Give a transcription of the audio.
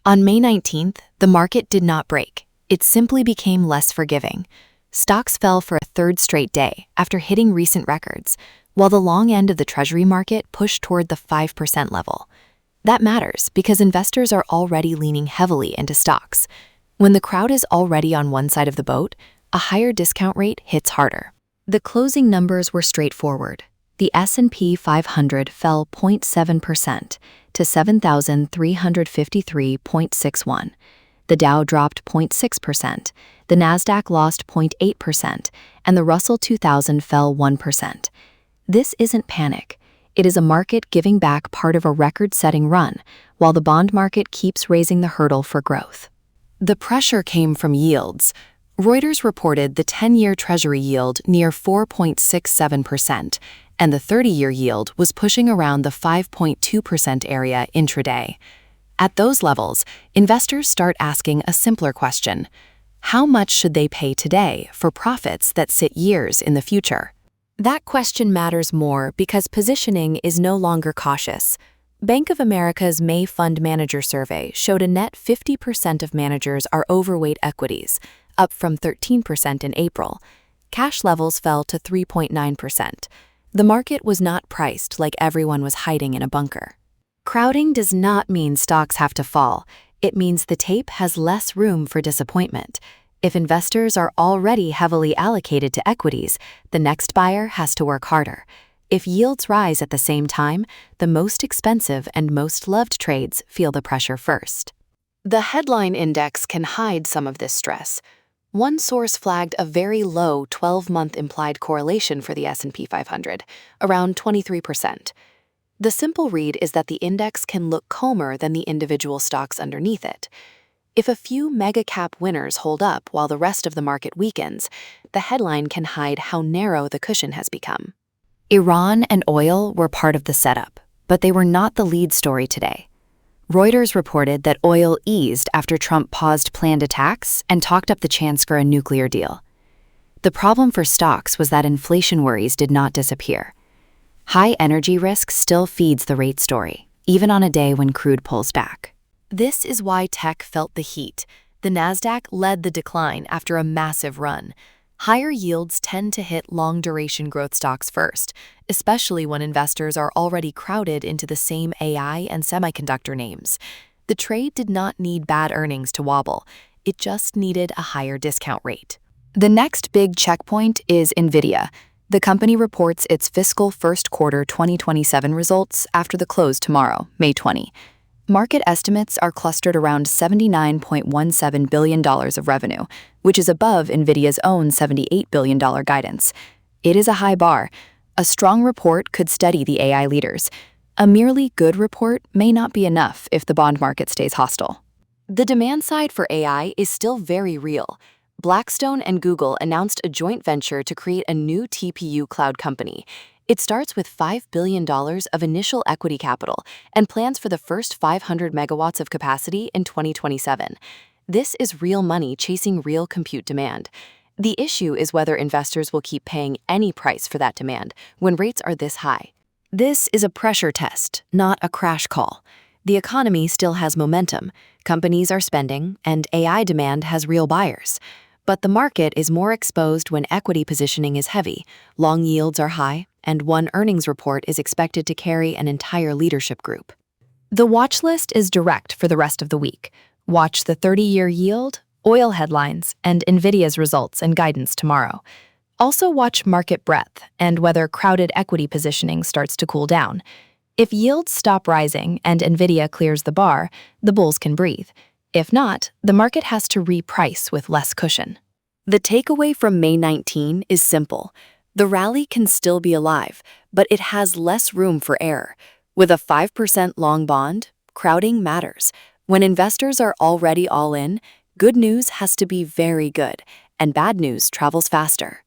On May 19th, the market did not break. It simply became less forgiving. Stocks fell for a third straight day after hitting recent records, while the long end of the Treasury market pushed toward the 5% level. That matters because investors are already leaning heavily into stocks. When the crowd is already on one side of the boat, a higher discount rate hits harder. The closing numbers were straightforward. The S&P 500 fell 0.7% to 7,353.61. The Dow dropped 0.6%, the Nasdaq lost 0.8%, and the Russell 2000 fell 1%. This isn't panic. It is a market giving back part of a record-setting run, while the bond market keeps raising the hurdle for growth. The pressure came from yields. Reuters reported the 10-year Treasury yield near 4.67%, and the 30-year yield was pushing around the 5.2% area intraday. At those levels, investors start asking a simpler question: how much should they pay today for profits that sit years in the future? That question matters more because positioning is no longer cautious. Bank of America's May Fund Manager Survey showed a net 50% of managers are overweight equities, up from 13% in April. Cash levels fell to 3.9%. The market was not priced like everyone was hiding in a bunker. Crowding does not mean stocks have to fall. It means the tape has less room for disappointment. If investors are already heavily allocated to equities, the next buyer has to work harder. If yields rise at the same time, the most expensive and most loved trades feel the pressure first. The headline index can hide some of this stress. One source flagged a very low 12-month implied correlation for the S&P 500, around 23%. The simple read is that the index can look calmer than the individual stocks underneath it. If a few mega-cap winners hold up while the rest of the market weakens, the headline can hide how narrow the cushion has become. Iran and oil were part of the setup, but they were not the lead story today. Reuters reported that oil eased after Trump paused planned attacks and talked up the chance for a nuclear deal. The problem for stocks was that inflation worries did not disappear. High energy risk still feeds the rate story, even on a day when crude pulls back. This is why tech felt the heat. The Nasdaq led the decline after a massive run. Higher yields tend to hit long-duration growth stocks first, especially when investors are already crowded into the same AI and semiconductor names. The trade did not need bad earnings to wobble. It just needed a higher discount rate. The next big checkpoint is Nvidia. The company reports its fiscal first quarter 2027 results after the close tomorrow, May 20. Market estimates are clustered around $79.17 billion of revenue, which is above Nvidia's own $78 billion guidance. It is a high bar. A strong report could steady the AI leaders. A merely good report may not be enough if the bond market stays hostile. The demand side for AI is still very real. Blackstone and Google announced a joint venture to create a new TPU cloud company. It starts with $5 billion of initial equity capital and plans for the first 500 megawatts of capacity in 2027. This is real money chasing real compute demand. The issue is whether investors will keep paying any price for that demand when rates are this high. This is a pressure test, not a crash call. The economy still has momentum, companies are spending, and AI demand has real buyers. But the market is more exposed when equity positioning is heavy, long yields are high, and one earnings report is expected to carry an entire leadership group. The watch list is direct for the rest of the week. Watch the 30-year yield, oil headlines, and Nvidia's results and guidance tomorrow. Also watch market breadth and whether crowded equity positioning starts to cool down. If yields stop rising and Nvidia clears the bar, the bulls can breathe. If not, the market has to reprice with less cushion. The takeaway from May 19 is simple. The rally can still be alive, but it has less room for error. With a 5% long bond, crowding matters. When investors are already all in, good news has to be very good, and bad news travels faster.